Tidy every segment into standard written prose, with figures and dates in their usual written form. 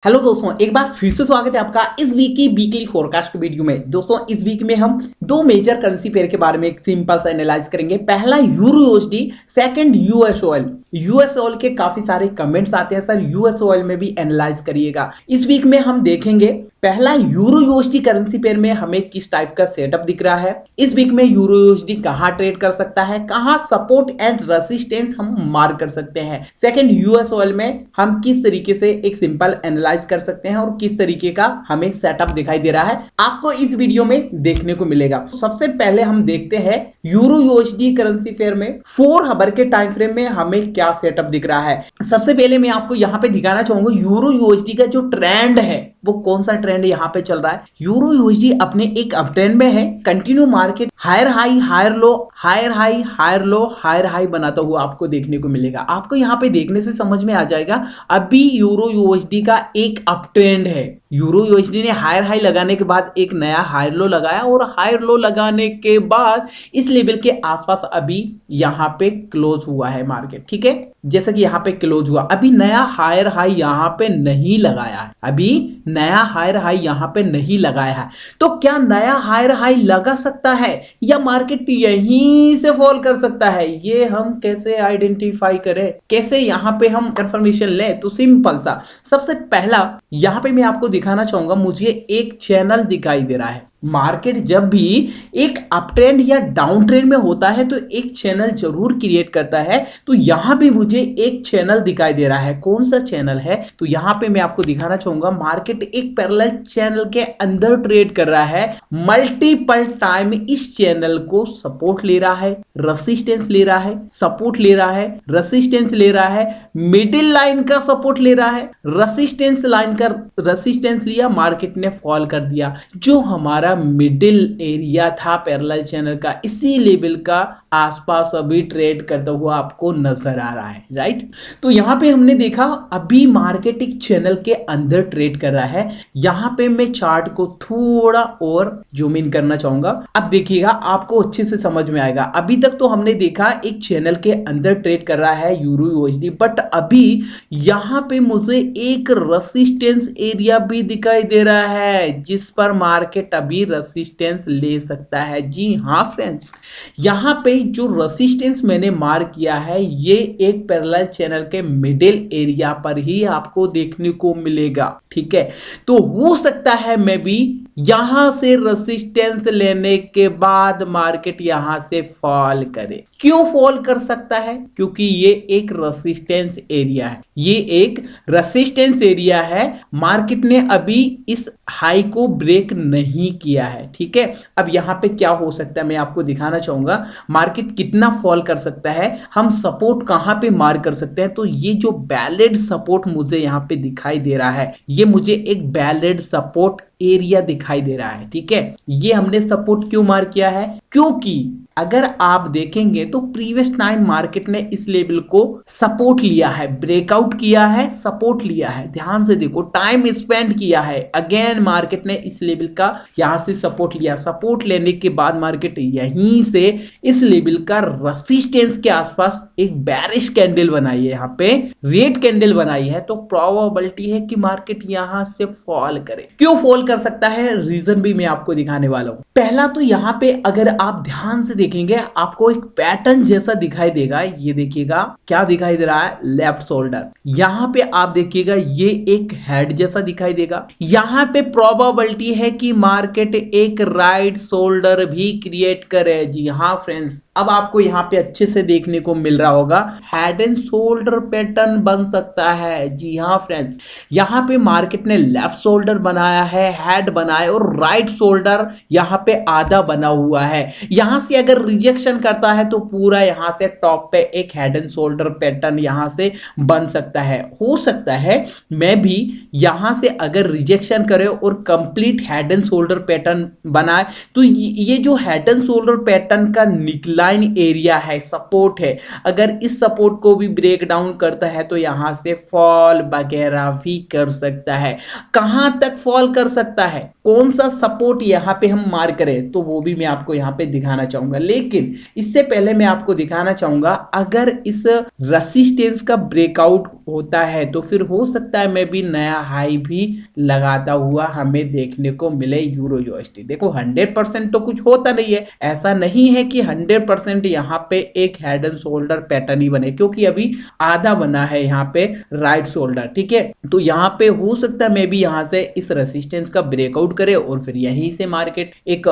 Hello दोस्तों, एक बार फिर से स्वागत है आपका इस वीक की वीकली फोरकास्ट वीडियो में। दोस्तों, इस वीक में हम दो मेजर करेंसी पेयर के बारे में एक सिंपल सा एनालाइज करेंगे। पहला euro USD, second US oil. US oil के काफी सारे कमेंट्स आते हैं, सर यूएस ऑयल में भी एनालाइज करिएगा। इस वीक में हम देखेंगे पहला यूरो यूएसडी करेंसी पेयर में हमें किस टाइप का सेटअप दिख रहा है। इस वीक में यूरो यूएसडी कहां ट्रेड कर सकता है, कहां सपोर्ट एंड रेसिस्टेंस हम मार्क कर सकते हैं। सेकंड यूएस ऑयल में हम किस तरीके से एक सिंपल एनालाइज कर सकते हैं और किस तरीके का हमें सेटअप दिखाई दे रहा है, आपको इस वीडियो में देखने को मिलेगा। सबसे पहले हम देखते हैं यूरो यूएसडी करेंसी पेयर में 4 आवर के टाइम फ्रेम में हमें क्या सेटअप दिख रहा है। सबसे पहले मैं आपको यहां पे दिखाना चाहूंगा यूरो यूएसडी का जो ट्रेंड है वो कौन सा ट्रेंड यहां पे चल रहा है। यूरो यूएसडी अपने एक अप ट्रेंड में है। Continue market higher high higher low, higher high higher low, higher high बनाता हुआ आपको देखने को मिलेगा। आपको यहां पे देखने से समझ में आ जाएगा अभी यूरो यूएसडी का एक अप ट्रेंड है। यूरो यूएसडी ने हायर हाई लगाने के बाद एक नया हायर लो लगाया और हायर लो लगाने के बाद इस लेवल के आसपास अभी यहां पे क्लोज हुआ है मार्केट। ठीक है, जैसा कि यहां पे क्लोज हुआ, अभी नया हायर हाई यहां पे नहीं लगाया है। अभी नया हायर हाई यहां पे नहीं लगाया है, तो क्या नया हायर हाई लगा सकता है या मार्केट यहीं से फॉल कर सकता है? ये हम कैसे आइडेंटिफाई करें, कैसे यहां पे हम कंफर्मेशन लें? तो सिंपल सा, सबसे पहला यहां पे मैं आपको दिखाना चाहूंगा, मुझे एक चैनल दिखाई दे रहा है। मार्केट जब भी एक अप ट्रेंड या डाउन ट्रेंड में होता है तो एक चैनल जरूर क्रिएट करता है। तो यहां भी मुझे एक चैनल दिखाई दे रहा है। कौन सा चैनल है? तो यहां पे मैं आपको दिखाना चाहूंगा, मार्केट एक पैरेलल चैनल के अंदर ट्रेड कर रहा है। मल्टीपल टाइम इस चैनल को सपोर्ट ले रहा है, रेसिस्टेंस ले रहा है, सपोर्ट ले रहा है, रेसिस्टेंस ले रहा है, मिडिल लाइन का सपोर्ट ले रहा है, रेसिस्टेंस लाइन का रेसिस्टेंस लिया, मार्केट ने फॉल कर दिया। जो हमारा मिडिल एरिया था पैरेलल चैनल का, इसी लेवल का आसपास अभी ट्रेड करता हुआ आपको नजर आ रहा है, राइट। तो यहां पे हमने देखा अभी मार्केट एक चैनल के अंदर ट्रेड कर रहा है। यहां पे मैं चार्ट को थोड़ा और जूम इन करना चाहूंगा। अब देखिएगा, आपको अच्छे से समझ में आएगा। अभी तक तो हमने देखा एक चैनल के अंदर ट्रेड कर रहा है यूरो यूएसडी, बट अभी यहां पे मुझे एक रेसिस्टेंस एरिया भी दिखाई दे रहा है जिस पर मार्केट अभी रेसिस्टेंस ले सकता है। जी हाँ फ्रेंड्स, यहां पे जो रेसिस्टेंस मैंने मार्क किया है ये एक पैरेलल चैनल के मिडिल एरिया पर ही आपको देखने को मिलेगा। ठीक है, तो हो सकता है मैं भी यहां से रेसिस्टेंस लेने के बाद मार्केट यहां से फॉल करे। क्यों फॉल कर सकता है? क्योंकि ये एक रेसिस्टेंस एरिया है। ये एक रेसिस्टेंस एरिया है। मार्केट ने अभी इस हाई को ब्रेक नहीं किया है। ठीक है, अब यहां पे क्या हो सकता है मैं आपको दिखाना चाहूंगा। मार्केट कितना फॉल कर सकता है, हम सपोर्ट कहां पे मार्क कर सकते हैं। तो ये जो वैलिड सपोर्ट मुझे यहां पे दिखाई दे रहा है, ये मुझे एक वैलिड सपोर्ट एरिया दिखाई दे रहा है। ठीक है, ये हमने सपोर्ट क्यों मार्क किया है? क्योंकि अगर आप देखेंगे तो प्रीवियस टाइम मार्केट ने इस लेवल को सपोर्ट लिया है, ब्रेकआउट किया है, सपोर्ट लिया है। ध्यान से देखो, टाइम स्पेंड किया है। अगेन मार्केट ने इस लेवल का यहां से सपोर्ट लिया। सपोर्ट लेने के बाद मार्केट यहीं से इस लेवल का रेसिस्टेंस के आसपास एक बेरिश कैंडल बनाई है, यहां पे रेड कैंडल बनाई है। तो प्रोबेबिलिटी है कि मार्केट यहां से फॉल करे। क्यों फॉल कर सकता है, रीजन भी मैं आपको दिखाने वाला हूं। पहला तो यहां पे अगर आप ध्यान से देखेंगे आपको एक पैटर्न जैसा दिखाई देगा। ये देखिएगा क्या दिखाई दे रहा है, लेफ्ट शोल्डर। यहां पे आप देखिएगा ये एक हेड जैसा दिखाई देगा। यहां पे प्रोबेबिलिटी है कि मार्केट एक राइट शोल्डर भी क्रिएट करे। जी हाँ फ्रेंड्स, अब आपको यहां पे अच्छे से देखने को मिल रहा होगा, हेड एंड शोल्डर पैटर्न बन सकता है। जी हाँ फ्रेंड्स, यहां पे मार्केट ने लेफ्ट शोल्डर बनाया है, हेड बनाया और राइट शोल्डर यहां पे आधा बना हुआ है। यहां से अगर रिजेक्शन करता है तो पूरा यहां से टॉप पे एक हेड एंड शोल्डर पैटर्न यहां से बन सकता है। हो सकता है मैं भी यहां से अगर रिजेक्शन करे और complete head and shoulder pattern बनाए तो ये जो हेड एंड शोल्डर पैटर्न का निकलाइन एरिया है, सपोर्ट है, अगर इस सपोर्ट को भी ब्रेक डाउन करता है तो यहां से फॉल वगैरह भी कर सकता है। कहां तक फॉल कर सकता है, कौन सा सपोर्ट यहां पे हम मार्क करें, तो वो भी मैं आपको यहां पे दिखाना चाहूंगा। लेकिन इससे पहले मैं आपको दिखाना चाहूंगा, अगर इस रेसिस्टेंस का ब्रेकआउट होता है तो फिर हो सकता है मैं भी नया हाई भी लगाता हुआ हमें देखने को मिले यूरो यूएसडी। देखो 100% तो कुछ होता नहीं है, ऐसा नहीं है कि 100% यहाँ पे एक हेड एंड शोल्डर पैटर्न ही बने, क्योंकि अभी आधा बना है यहाँ पे राइट शोल्डर, ठीक है। तो यहाँ पे हो सकता है मैं भी यहाँ से इस रेसिस्टेंस का ब्रेकआउट करे और फिर यहीं से मार्केट एक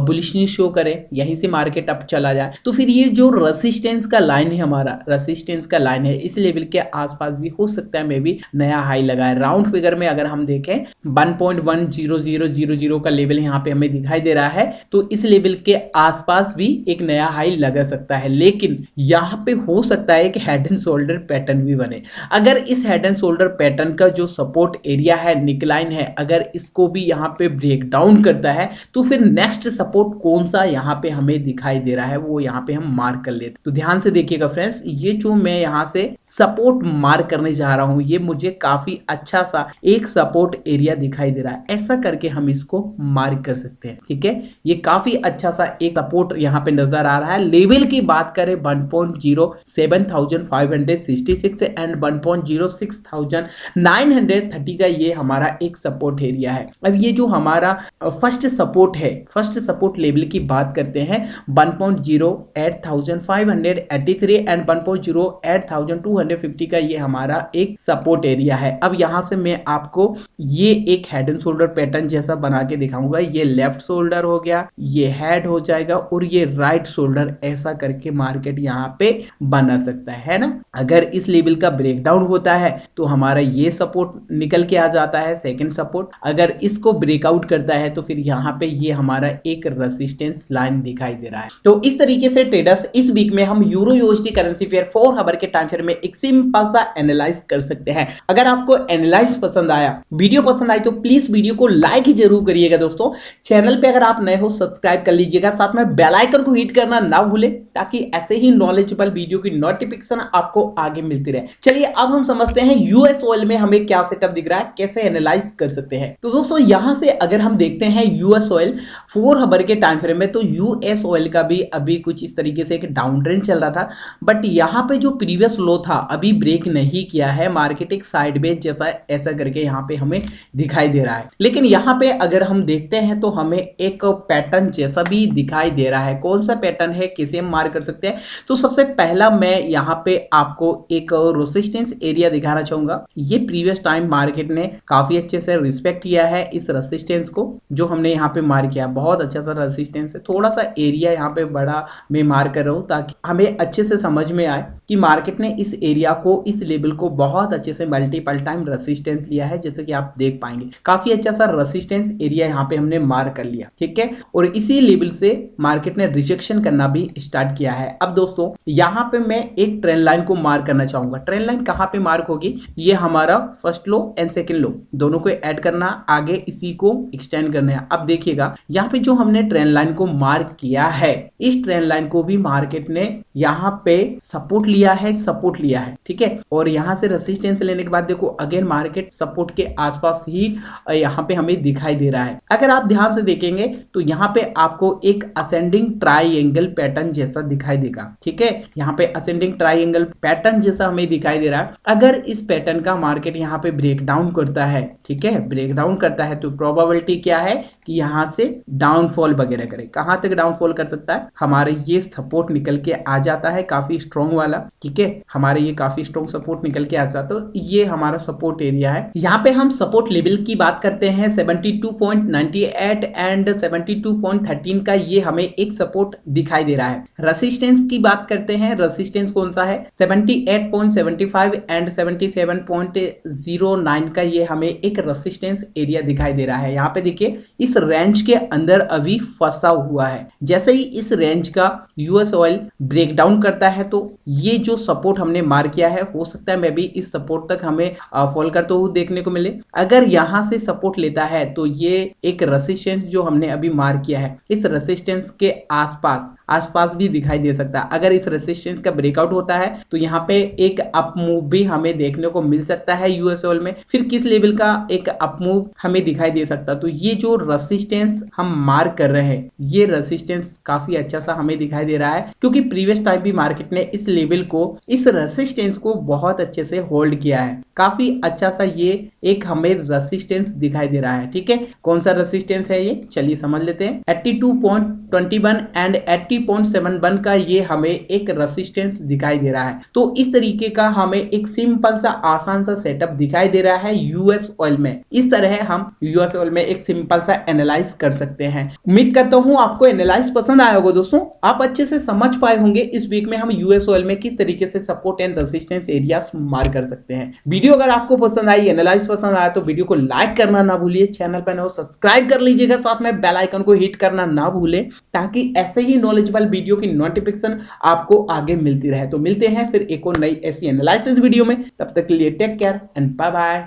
बुलिशनेस शो करे, यहीं से मार्केट अप चला जाए। तो फिर ये जो रेसिस्टेंस का लाइन है, हमारा रेसिस्टेंस का लाइन है, इस लेवल के आसपास भी हो सकता है मैं भी नया हाई लगाए। राउंड फिगर में अगर हम देखें 1.10000 का लेवल यहाँ पे हमें दिखाई दे रहा है, तो इस लेवल के आसपास भी एक नया हाई लगा सकता है। लेकिन यहाँ पे हो सकता है कि हेड एंड शोल्डर पैटर्न भी बने। अगर इस हेड एंड शोल्डर पैटर्न का जो सपोर्ट एरिया है, निकलाइन है, अगर इसको भी यहाँ पे ब्रेक डाउन करता है तो फिर नेक्स्ट सपोर्ट कौन सा यहाँ पे हमें दिखाई दे रहा है वो यहाँ पे हम मार्क कर लेते। तो ध्यान से देखिएगा फ्रेंड्स, ये जो मैं यहाँ से सपोर्ट मार्क करने जा रहा हूं, ये मुझे काफी अच्छा सा एक सपोर्ट एरिया दिखाई दे रहा है। ऐसा करके हम इसको मार्क कर सकते हैं, ठीक है। ये काफी अच्छा सा एक सपोर्ट यहाँ पे नजर आ रहा है। लेवल की बात करें 1.07566 एंड 1.06930 का ये हमारा एक सपोर्ट एरिया है। अब ये जो हमारा फर्स्ट सपोर्ट है, फर्स्ट सपोर्ट लेवल की बात करते हैं 1.08583 एंड 1.08250 का ये हमारा एक सपोर्ट एरिया है। अब यहां से मैं आपको ये एक हेड एंड शोल्डर पैटर्न जैसा बना के दिखाऊंगा। ये लेफ्ट शोल्डर हो गया, ये हेड हो जाएगा और ये राइट शोल्डर, ऐसा करके मार्केट यहाँ पे बना सकता है ना। अगर इस लेवल का ब्रेकडाउन होता है तो हमारा ये सपोर्ट निकल के आ जाता है, सेकंड सपोर्ट। अगर इसको ब्रेकआउट करता है तो फिर यहाँ पे ये हमारा एक रेजिस्टेंस लाइन दिखाई दे रहा है। तो इस तरीके से ट्रेडर्स इस वीक में हम euro USD currency pair 4 hour के टाइम फ्रेम में एक सिंपल सा एनालाइज कर सकते हैं। अगर आपको एनालाइज पसंद आया, वीडियो पसंद आई तो प्लीज वीडियो को लाइक जरूर करिएगा दोस्तों। चैनल पे अगर आप नए हो सब्सक्राइब कर लीजिएगा, साथ में बेल आइकन को हिट करना ना भूले, ताकि ऐसे ही नॉलेजेबल वीडियो की नोटिफिकेशन आपको आगे मिलती रहे। चलिए अब हम समझते हैं यूएस ऑयल में हमें क्या सेटअप दिख रहा है, कैसे एनालाइज कर सकते हैं। तो दोस्तों यहां से अगर हम देखते हैं यूएस ऑयल 4 आवर के टाइम फ्रेम में, तो यूएस ऑयल का भी अभी कुछ इस तरीके से एक डाउन ट्रेंड चल रहा था, बट यहां पे जो प्रीवियस लो था अभी ब्रेक नहीं किया है। मार्केट एक साइडवेज जैसा ऐसा करके यहाँ पे हमें दिखाई दे रहा है। लेकिन यहाँ पे अगर हम देखते हैं तो हमें एक पैटर्न जैसा भी दिखाई दे रहा है। कौन सा पैटर्न है, कैसे हम मार्क कर सकते हैं? तो सबसे पहला मैं यहाँ पे आपको एक रेजिस्टेंस एरिया दिखाना चाहूंगा। ये प्रीवियस टाइम मार्केट ने काफी अच्छे से रिस्पेक्ट किया है इस रेजिस्टेंस को, जो हमने यहाँ पे मार्क किया। बहुत अच्छा सा रेजिस्टेंस है। थोड़ा सा एरिया यहाँ पे बड़ा मैं मार्क कर रहा हूँ ताकि हमें अच्छे से समझ में आए कि मार्केट ने इस एरिया को, इस लेवल को बहुत अच्छे से मल्टीपल टाइम रेजिस्टेंस लिया है। जैसे कि आप देख पाएंगे काफी अच्छा सा रेजिस्टेंस एरिया यहाँ पे हमने मार्क कर लिया, ठीक है। और इसी लेवल से मार्केट ने रिजेक्शन करना भी स्टार्ट किया है। अब दोस्तों यहाँ पे मैं एक ट्रेंड लाइन को मार्क करना चाहूंगा। ट्रेंड लाइन कहाँ पे मार्क होगी? ये हमारा फर्स्ट लो एंड सेकेंड लो दोनों को ऐड करना, आगे इसी को एक्सटेंड करना है। अब देखिएगा यहाँ पे जो हमने ट्रेंड लाइन को मार्क किया है, इस ट्रेंड लाइन को भी मार्केट ने यहाँ पे सपोर्ट लिया है, सपोर्ट लिया है, ठीक है। और यहाँ से रेजिस्टेंस लेने के बाद देखो अगेन मार्केट सपोर्ट के आसपास ही यहाँ पे हमें दिखाई दे रहा है। अगर आप ध्यान से देखेंगे तो यहाँ पे आपको एक असेंडिंग ट्राइंगल पैटर्न जैसा दिखाई देगा, ठीक है। यहाँ पे असेंडिंग ट्राइंगल पैटर्न जैसा हमें दिखाई दे रहा है। अगर इस पैटर्न का मार्केट यहाँ पे ब्रेक डाउन करता है, ठीक है, ब्रेक डाउन करता है, तो प्रोबेबिलिटी क्या है कि यहाँ से डाउनफॉल वगैरह करे। कहाँ तक डाउनफॉल कर सकता है? हमारे ये सपोर्ट निकल के आ जाता है काफी स्ट्रॉन्ग वाला, ठीक है। हमारे ये काफी स्ट्रॉन्ग सपोर्ट निकल के आ जाता है, तो ये हमारा सपोर्ट एरिया है। यहाँ पे हम सपोर्ट लेवल की बात करते हैं 72.98 एंड 72.13 का, ये हमें एक सपोर्ट दिखाई दे रहा है। रेजिस्टेंस की बात करते हैं, रेजिस्टेंस कौन सा है? 78.75 एंड 77.09 का, ये हमें एक रेजिस्टेंस एरिया दिखाई दे रहा है। यहाँ पे देखिए इस रेंज के अंदर अभी फंसा हुआ है। जैसे ही इस रेंज का यूएस ऑयल ब्रेक डाउन करता है तो ये ये जो सपोर्ट हमने मार्क किया है, हो सकता है मैं भी इस सपोर्ट तक हमें फॉल करते हुए देखने को मिले। अगर यहां से सपोर्ट लेता है तो ये एक रेसिस्टेंस जो हमने अभी मार्क किया है, इस रेसिस्टेंस के आसपास भी दिखाई दे सकता है। अगर इस रेसिस्टेंस का ब्रेकआउट होता है तो यहाँ पे एक अप मूव भी हमें देखने को मिल सकता है यूएस ऑयल में। फिर किस लेवल का एक अप मूव हमें दिखाई दे सकता है, तो ये जो रेसिस्टेंस हम मार्क कर रहे हैं, ये रेसिस्टेंस काफी अच्छा सा हमें दिखाई दे रहा है, क्योंकि प्रीवियस टाइम भी मार्केट ने इस लेवल को, इस रेसिस्टेंस को बहुत अच्छे से होल्ड किया है। काफी अच्छा सा ये एक हमें रेसिस्टेंस दिखाई दे रहा है। ठीक है, कौन सा रेसिस्टेंस है ये, चलिए समझ लेते हैं। 82.21 एंड 80.71 का ये हमें एक रेसिस्टेंस दिखाई दे रहा है। तो इस तरीके का हमें एक सिंपल सा आसान सा सेटअप दिखाई दे रहा है यूएस ऑयल में। इस तरह हम यूएस ऑयल में एक सिंपल सा एनालाइज कर सकते हैं। उम्मीद करता हूं आपको एनालाइज पसंद आया होगा दोस्तों, आप अच्छे से समझ पाए होंगे इस वीक में हम यूएस ऑयल में किस तरीके से support and resistance areas mark कर सकते हैं। वीडियो अगर आपको पसंद आई, एनालाइज पसंद आया तो वीडियो को लाइक करना ना भूलिए, चैनल पर नए सब्सक्राइब कर लीजिएगा, साथ में बेल आइकन को हिट करना ना भूलें, ताकि ऐसे ही नॉलेजेबल वीडियो की नोटिफिकेशन आपको आगे मिलती रहे। तो मिलते हैं फिर एक और नई ऐसी एनालिसिस वीडियो में, तब तक के लिए take care and bye bye.